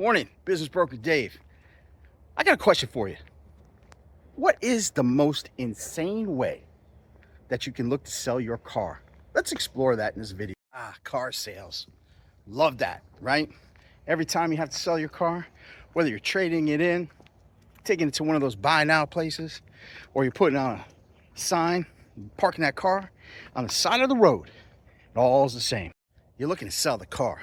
Morning, business broker Dave. I got a question for you. What is the most insane way that you can look to sell your car? Let's explore that in this video. Car sales. Love that, right? Every time you have to sell your car, whether you're trading it in, taking it to one of those buy now places, or you're putting on a sign, parking that car on the side of the road, it all's the same. You're looking to sell the car.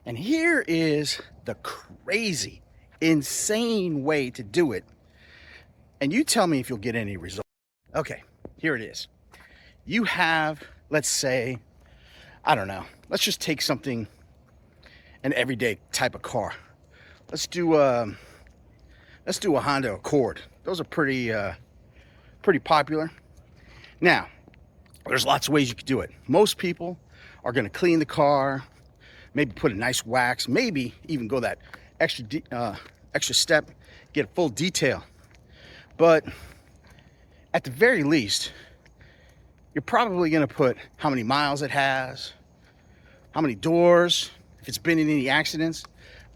And here is the crazy, insane way to do it. And you tell me if you'll get any results. Okay, here it is. You have, let's say, I don't know. Let's just take something, an everyday type of car. Let's do a Honda Accord. Those are pretty popular. Now, there's lots of ways you could do it. Most people are going to clean the car, maybe put a nice wax, maybe even go that extra step, get a full detail. But at the very least, you're probably going to put how many miles it has, how many doors, if it's been in any accidents,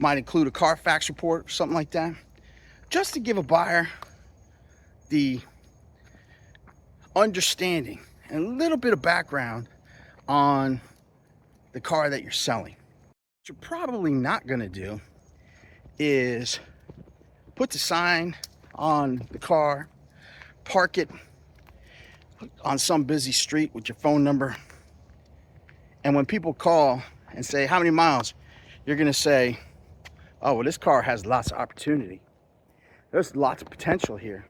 might include a Carfax report or something like that, just to give a buyer the understanding and a little bit of background on the car that you're selling. What you're probably not going to do is put the sign on the car, park it on some busy street with your phone number, and when people call and say, how many miles, you're going to say, oh, well, this car has lots of opportunity. There's lots of potential here.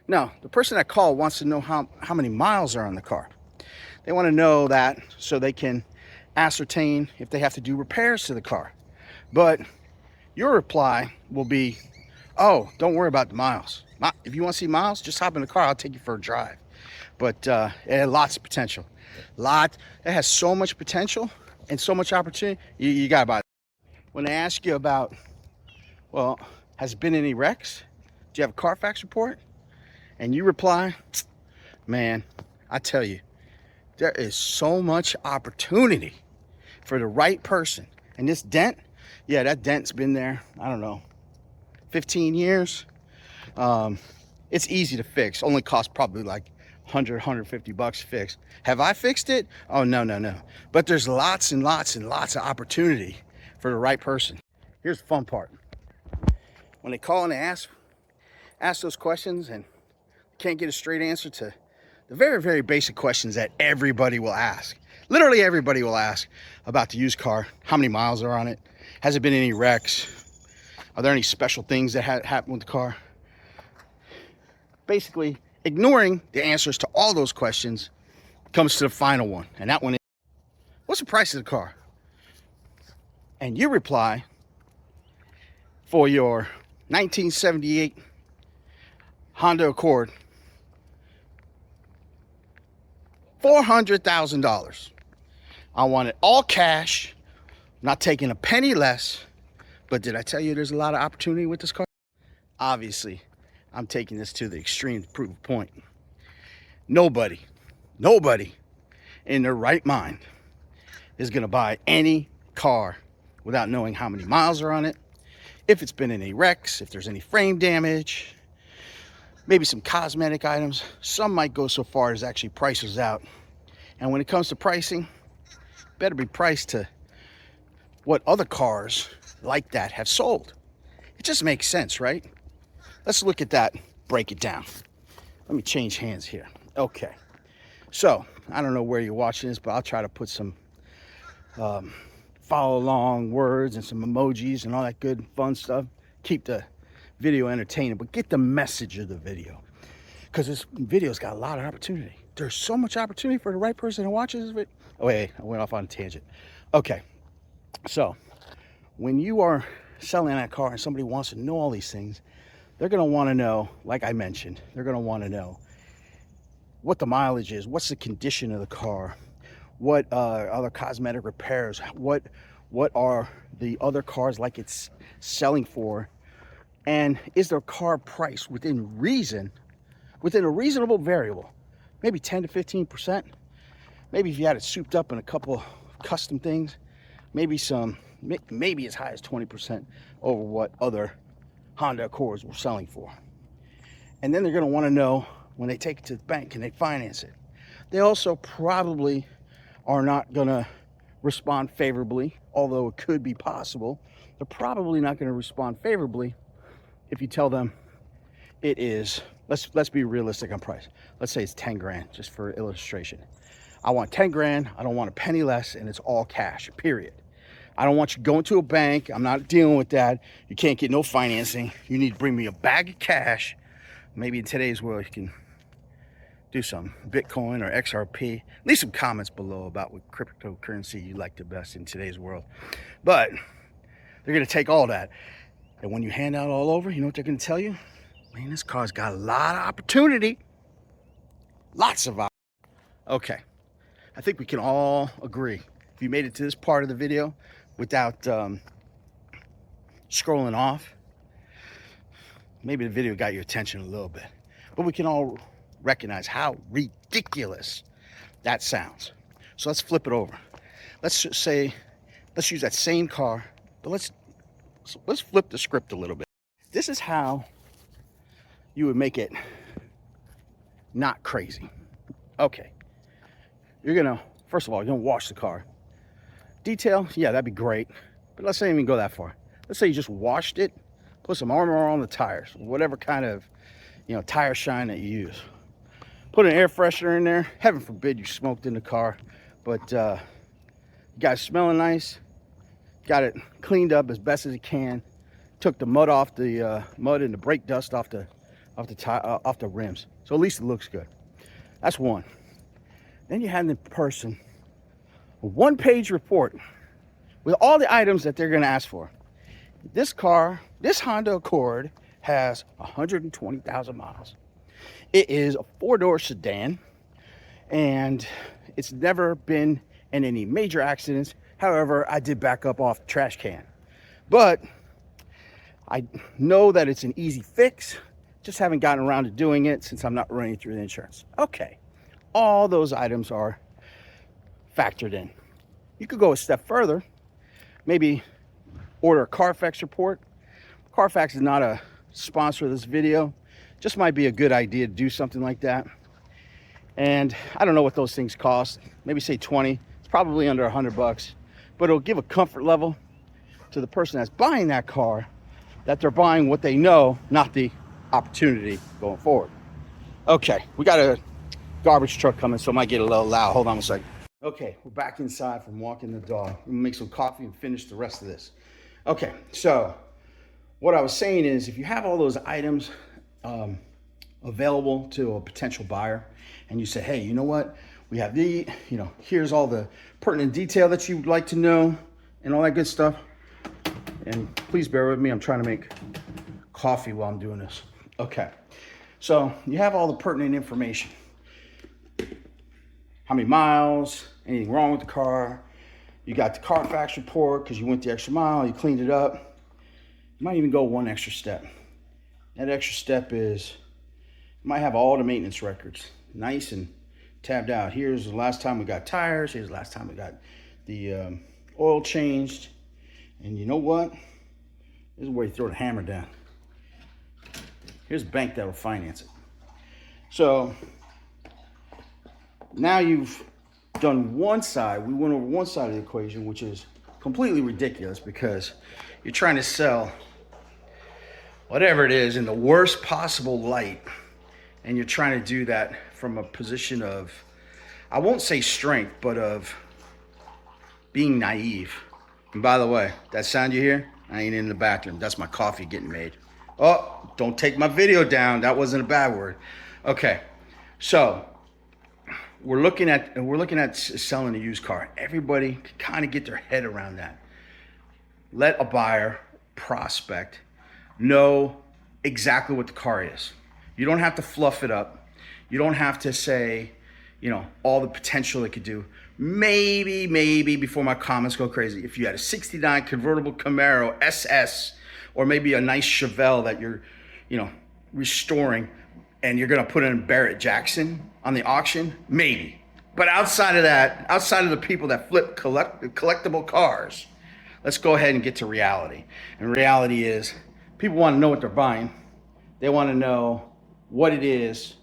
No, the person that called wants to know how many miles are on the car. They want to know that so they can ascertain if they have to do repairs to the car. But your reply will be, oh, don't worry about the miles. If you want to see miles, just hop in the car. I'll take you for a drive. But it had lots of potential. It has so much potential and so much opportunity. You got to buy it. When they ask you about, well, has it been any wrecks? Do you have a Carfax report? And you reply, man, I tell you, there is so much opportunity for the right person. And this dent, yeah, that dent's been there, I don't know, 15 years. It's easy to fix. Only costs probably like 100, 150 bucks to fix. Have I fixed it? Oh, no. But there's lots and lots and lots of opportunity for the right person. Here's the fun part. When they call and they ask those questions and can't get a straight answer to the very, very basic questions that everybody will ask. Literally everybody will ask about the used car. How many miles are on it? Has it been any wrecks? Are there any special things that happened with the car? Basically, ignoring the answers to all those questions comes to the final one. And that one is, what's the price of the car? And you reply, for your 1978 Honda Accord, $400,000. I want it all cash, not taking a penny less. But did I tell you there's a lot of opportunity with this car? Obviously, I'm taking this to the extreme to prove a point. Nobody in their right mind is going to buy any car without knowing how many miles are on it, if it's been in any wrecks, if there's any frame damage, maybe some cosmetic items. Some might go so far as actually prices out. And when it comes to pricing, better be priced to what other cars like that have sold. It just makes sense, right? Let's look at that, break it down. Let me change hands here. Okay. So, I don't know where you're watching this, but I'll try to put some follow along words and some emojis and all that good fun stuff. Keep the video entertaining, but get the message of the video, because this video's got a lot of opportunity. There's so much opportunity for the right person who watches this video. Oh wait, I went off on a tangent. Okay, so when you are selling that car and somebody wants to know all these things, they're going to want to know, like I mentioned, they're going to want to know what the mileage is, what's the condition of the car, what other cosmetic repairs, what are the other cars like it's selling for. And is their car priced within reason, within a reasonable variable, maybe 10 to 15%? Maybe if you had it souped up in a couple custom things, maybe some maybe as high as 20% over what other Honda Accords were selling for. And then they're going to want to know when they take it to the bank, can they finance it? They also probably are not going to respond favorably, although it could be possible. They're probably not going to respond favorably if you tell them it is, let's be realistic on price. Let's say it's 10 grand, just for illustration. I want 10 grand, I don't want a penny less, and it's all cash, period. I don't want you going to a bank. I'm not dealing with that. You can't get no financing. You need to bring me a bag of cash. Maybe in today's world, you can do some Bitcoin or XRP. Leave some comments below about what cryptocurrency you like the best in today's world. But they're going to take all that. And when you hand out all over, you know what they're going to tell you? Man, this car's got a lot of opportunity. Lots of opportunity. Okay. I think we can all agree. If you made it to this part of the video without scrolling off, maybe the video got your attention a little bit. But we can all recognize how ridiculous that sounds. So let's flip it over. Let's say, let's use that same car, but let's flip the script a little bit. This is how you would make it not crazy. Okay. You're gonna, first of all, you're gonna wash the car. Detail, yeah, that'd be great. But let's say even go that far. Let's say you just washed it, put some armor on the tires, whatever kind of, tire shine that you use. Put an air freshener in there. Heaven forbid you smoked in the car, but you got it smelling nice. Got it cleaned up as best as you can. Took the mud off the mud and the brake dust off the rims. So at least it looks good. That's one. Then you hand the person a one-page report with all the items that they're going to ask for. This car, this Honda Accord, has 120,000 miles. It is a four-door sedan, and it's never been in any major accidents. However, I did back up off the trash can. But I know that it's an easy fix. Just haven't gotten around to doing it since I'm not running through the insurance. Okay. All those items are factored in. You could go a step further, maybe order a Carfax report. Carfax is not a sponsor of this video, just might be a good idea to do something like that. And I don't know what those things cost, maybe say 20. It's probably under $100, but it'll give a comfort level to the person that's buying that car that they're buying what they know, not the opportunity going forward. Okay, we got a garbage truck coming, so it might get a little loud. Hold on a second. Okay, we're back inside from walking the dog. I'm gonna make some coffee and finish the rest of this. Okay, so what I was saying is, if you have all those items available to a potential buyer, and you say, hey, you know what? We have here's all the pertinent detail that you'd like to know and all that good stuff. And please bear with me, I'm trying to make coffee while I'm doing this. Okay, so you have all the pertinent information. How many miles, anything wrong with the car. You got the Carfax report because you went the extra mile, you cleaned it up. You might even go one extra step. That extra step is, you might have all the maintenance records nice and tabbed out. Here's the last time we got tires. Here's the last time we got the oil changed. And you know what? This is where you throw the hammer down. Here's a bank that will finance it. So now you've done one side. We went over one side of the equation, which is completely ridiculous because you're trying to sell whatever it is in the worst possible light. And you're trying to do that from a position of, I won't say strength, but of being naive. And by the way, that sound you hear, I ain't in the bathroom. That's my coffee getting made. Oh, don't take my video down. That wasn't a bad word. Okay, so we're looking at selling a used car. Everybody can kind of get their head around that. Let a buyer, prospect, know exactly what the car is. You don't have to fluff it up. You don't have to say, all the potential it could do. Maybe before my comments go crazy, if you had a 69 convertible Camaro SS, or maybe a nice Chevelle that you're, restoring, and you're gonna put in Barrett Jackson on the auction, maybe. But outside of that, outside of the people that flip collectible cars, let's go ahead and get to reality. And reality is people want to know what they're buying. They want to know what it is,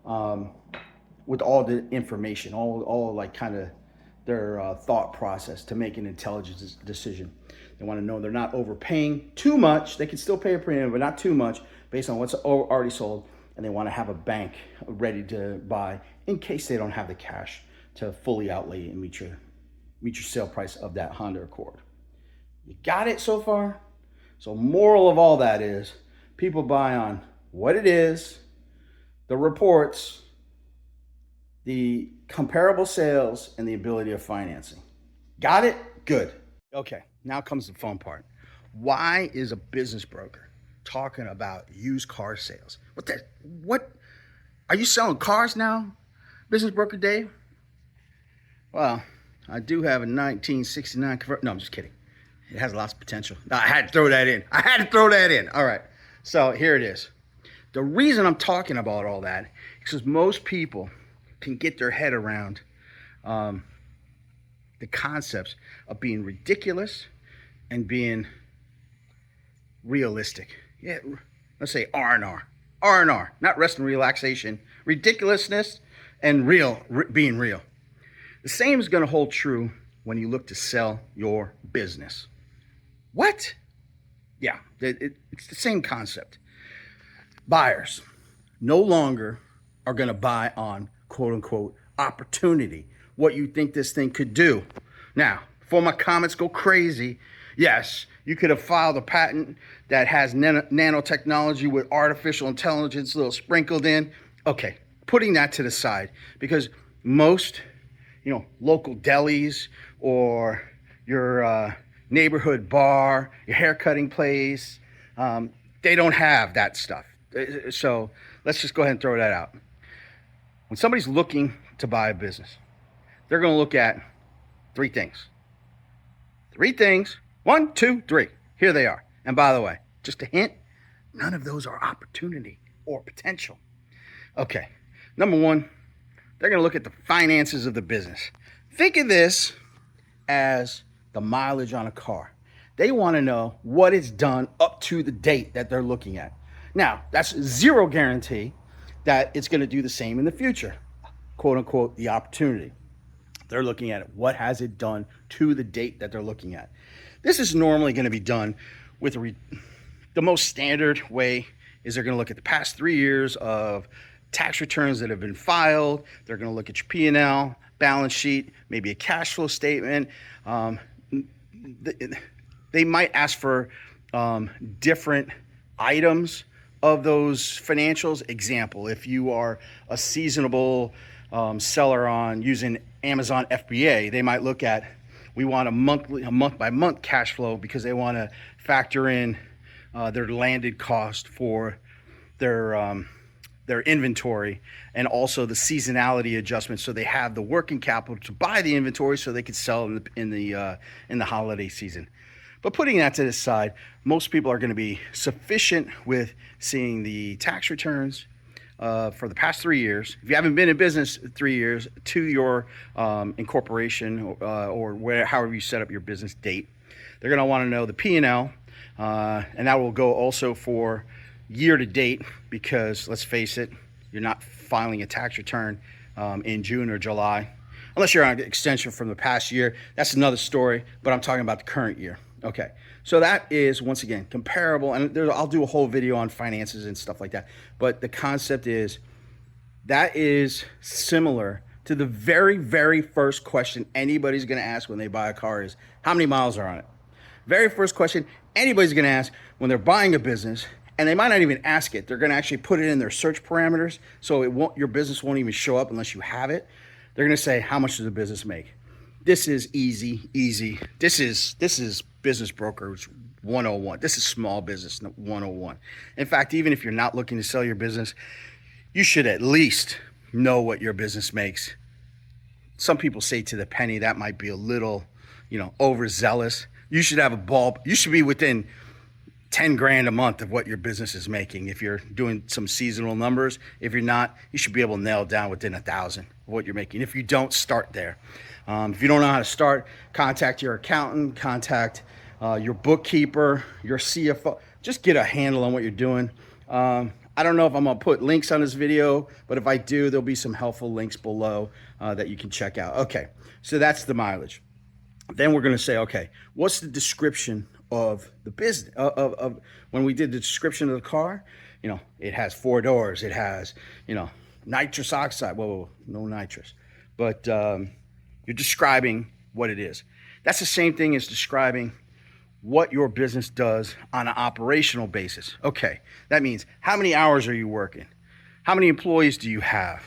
with all the information, all like kind of their thought process to make an intelligent decision. They want to know they're not overpaying too much. They can still pay a premium, but not too much based on what's already sold. And they want to have a bank ready to buy in case they don't have the cash to fully outlay and meet your sale price of that Honda Accord. You got it so far? So moral of all that is people buy on what it is, the reports, the comparable sales, and the ability of financing. Got it? Good. Okay, now comes the fun part. Why is a business broker talking about used car sales? What? Are you selling cars now, business broker Dave? Well, I do have a 1969 convert. No, I'm just kidding. It has lots of potential. I had to throw that in. All right, so here it is. The reason I'm talking about all that is because most people can get their head around the concepts of being ridiculous and being realistic. Yeah, let's say R&R, not rest and relaxation. Ridiculousness and being real. The same is going to hold true when you look to sell your business. What? Yeah, it's the same concept. Buyers no longer are going to buy on quote unquote opportunity, what you think this thing could do. Now, before my comments go crazy, yes, you could have filed a patent that has nanotechnology with artificial intelligence a little sprinkled in. Okay, putting that to the side, because most, local delis or your neighborhood bar, your haircutting place, they don't have that stuff. So let's just go ahead and throw that out. When somebody's looking to buy a business, they're going to look at three things. 1, 2, 3. Here they are. And by the way, just a hint, none of those are opportunity or potential. Okay, number one, they're going to look at the finances of the business. Think of this as the mileage on a car. They want to know what it's done up to the date that they're looking at. Now, that's zero guarantee that it's going to do the same in the future, quote unquote, the opportunity. They're looking at it. What has it done to the date that they're looking at? This is normally going to be done with the most standard way is they're going to look at the past 3 years of tax returns that have been filed. They're going to look at your P&L, balance sheet, maybe a cash flow statement. They might ask for different items of those financials. Example, if you are a seasonable seller on using Amazon FBA, they might look at, we want a month by month cash flow because they want to factor in their landed cost for their inventory and also the seasonality adjustments, so they have the working capital to buy the inventory so they could sell in the holiday season. But putting that to the side, most people are going to be sufficient with seeing the tax returns for the past 3 years. If you haven't been in business 3 years, to your incorporation or however you set up your business date. They're going to want to know the P&L, and that will go also for year to date, because let's face it, you're not filing a tax return in June or July, unless you're on an extension from the past year. That's another story, but I'm talking about the current year. Okay, so that is, once again, comparable, and I'll do a whole video on finances and stuff like that, but the concept is, that is similar to the very, very first question anybody's going to ask when they buy a car is, how many miles are on it? Very first question anybody's going to ask when they're buying a business, and they might not even ask it. They're going to actually put it in their search parameters, so your business won't even show up unless you have it. They're going to say, how much does the business make? This is easy. This is business brokers 101. This is small business 101. In fact, even if you're not looking to sell your business, you should at least know what your business makes. Some people say to the penny. That might be a little, overzealous. You should have you should be within 10 grand a month of what your business is making. If you're doing some seasonal numbers, if you're not, you should be able to nail down within 1,000 of what you're making. If you don't, start there. If you don't know how to start, contact your accountant, contact your bookkeeper, your CFO. Just get a handle on what you're doing. I don't know if I'm gonna put links on this video, but if I do, there'll be some helpful links below that you can check out. Okay, so that's the mileage. Then we're gonna say, okay, what's the description of the business? Of when we did the description of the car, you know, it has 4 doors, it has, you know, nitrous oxide. Whoa, no nitrous, but you're describing what it is. That's the same thing as describing what your business does on an operational basis. Okay, that means how many hours are you working? How many employees do you have?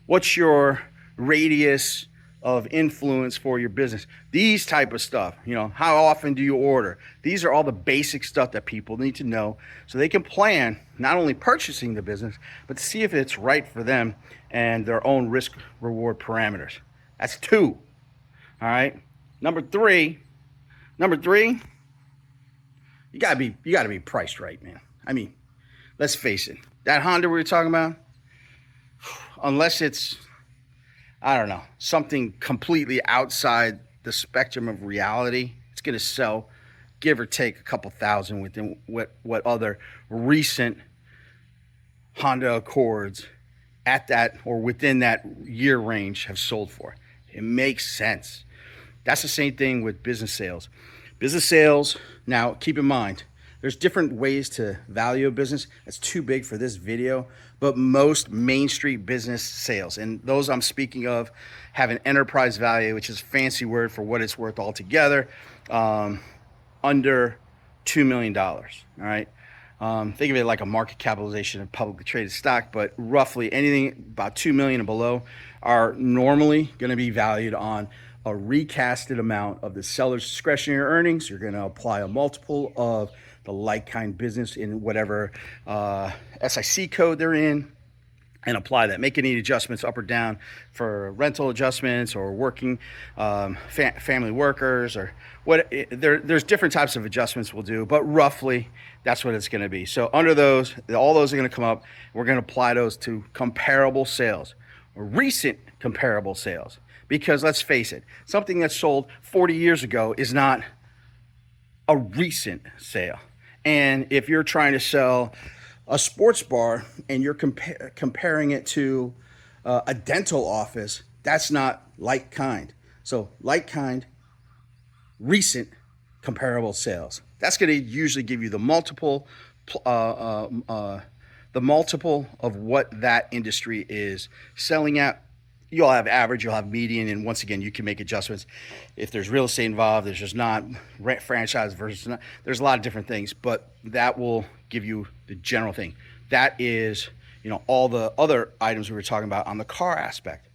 What's your radius of influence for your business? These type of stuff, you know, how often do you order? These are all the basic stuff that people need to know so they can plan not only purchasing the business, but to see if it's right for them and their own risk reward parameters. That's 2. All right. Number three, you gotta be priced right, man. I mean, let's face it. That Honda we were talking about, unless it's, I don't know, something completely outside the spectrum of reality, it's gonna sell, give or take, a couple thousand within what other recent Honda Accords at that or within that year range have sold for. It makes sense. That's the same thing with business sales. Business sales, now keep in mind, there's different ways to value a business. That's too big for this video, but most Main Street business sales, and those I'm speaking of, have an enterprise value, which is a fancy word for what it's worth altogether, under $2 million, all right? Think of it like a market capitalization of publicly traded stock, but roughly anything about 2 million and below are normally going to be valued on a recasted amount of the seller's discretionary earnings. You're going to apply a multiple of the like-kind business in whatever SIC code they're in, and apply that. Make any adjustments up or down for rental adjustments or working family workers or what. There's different types of adjustments we'll do, but roughly that's what it's going to be. So under those, all those are going to come up. We're going to apply those to comparable sales or recent comparable sales. Because let's face it, something that's sold 40 years ago is not a recent sale. And if you're trying to sell a sports bar and you're comparing it to a dental office, that's not like kind. So like kind, recent comparable sales. That's going to usually give you the multiple of what that industry is selling at. You'll have average, you'll have median, and once again, you can make adjustments. If there's real estate involved, there's just not franchise versus not. There's a lot of different things, but that will give you the general thing. That is, you know, all the other items we were talking about on the car aspect.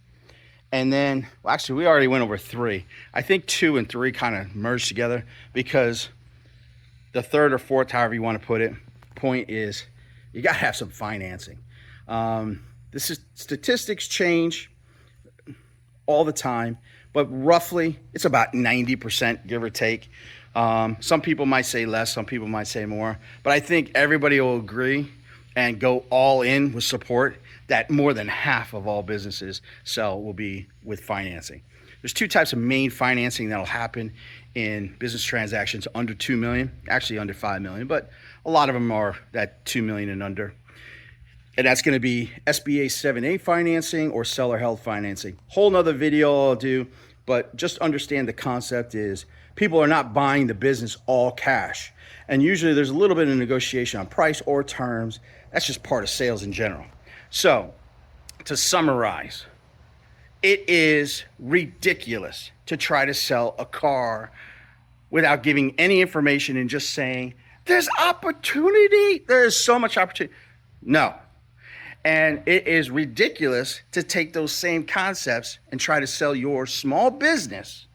And then, well, actually, we already went over 3. I think 2 and 3 kind of merged together because the third or fourth, however you want to put it, point is you got to have some financing. This is statistics change all the time, but roughly it's about 90%, give or take. Some people might say less, some people might say more, but I think everybody will agree and go all in with support that more than half of all businesses sell will be with financing. There's 2 types of main financing that'll happen in business transactions under 2 million, actually under 5 million, but a lot of them are that 2 million and under. And that's going to be SBA 7A financing or seller held financing. Whole nother video I'll do, but just understand the concept is people are not buying the business all cash. And usually there's a little bit of negotiation on price or terms. That's just part of sales in general. So to summarize, it is ridiculous to try to sell a car without giving any information and just saying, there's opportunity. There is so much opportunity. No. And it is ridiculous to take those same concepts and try to sell your small business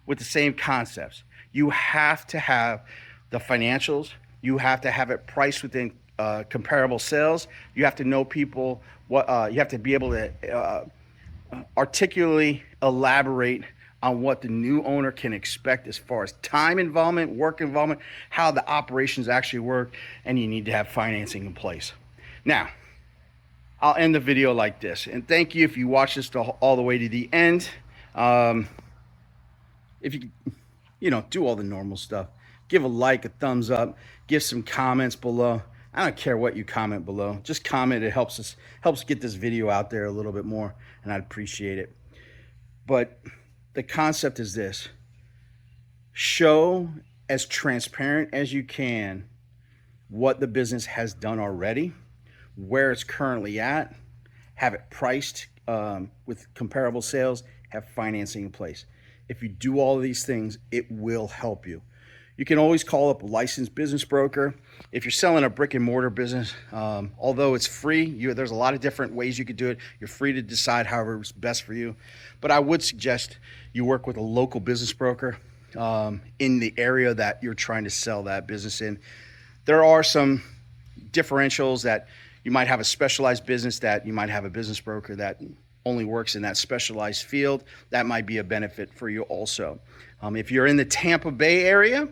with the same concepts. You have to have the financials. You have to have it priced within comparable sales. You have to know people. You have to be able to articulately elaborate on what the new owner can expect as far as time involvement, work involvement, how the operations actually work, and you need to have financing in place. Now, I'll end the video like this, and thank you if you watched this all the way to the end. If you do all the normal stuff. Give a like, a thumbs up, give some comments below. I don't care what you comment below. Just comment. It helps get this video out there a little bit more, and I'd appreciate it. But the concept is this: show as transparent as you can what the business has done already, where it's currently at, have it priced with comparable sales, have financing in place. If you do all of these things, it will help you. You can always call up a licensed business broker. If you're selling a brick and mortar business, although it's free, there's a lot of different ways you could do it. You're free to decide however is best for you. But I would suggest you work with a local business broker in the area that you're trying to sell that business in. There are some differentials that you might have a specialized business, that you might have a business broker that only works in that specialized field. That might be a benefit for you also. If you're in the Tampa Bay area,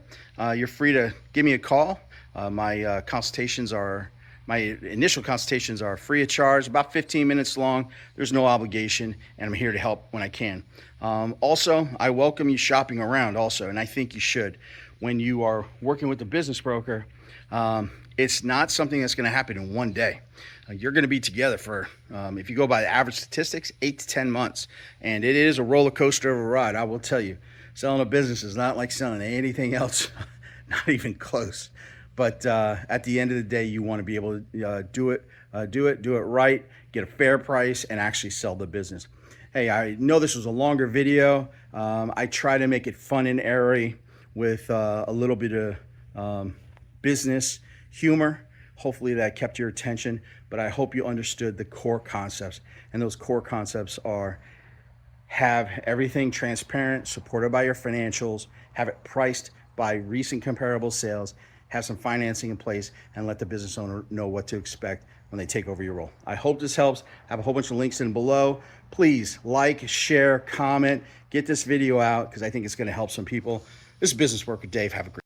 you're free to give me a call. My initial consultations are free of charge, about 15 minutes long. There's no obligation, and I'm here to help when I can. Also, I welcome you shopping around also, and I think you should. When you are working with a business broker, it's not something that's going to happen in one day. You're going to be together for, if you go by the average statistics, 8 to 10 months. And it is a roller coaster of a ride, I will tell you. Selling a business is not like selling anything else, not even close. But at the end of the day, you want to be able to do it right, get a fair price, and actually sell the business. Hey, I know this was a longer video. I try to make it fun and airy with a little bit of business humor. Hopefully that kept your attention, but I hope you understood the core concepts. And those core concepts are: have everything transparent, supported by your financials, have it priced by recent comparable sales, have some financing in place, and let the business owner know what to expect when they take over your role. I hope this helps. I have a whole bunch of links in below. Please like, share, comment, get this video out, because I think it's going to help some people. This is Business Work with Dave. Have a great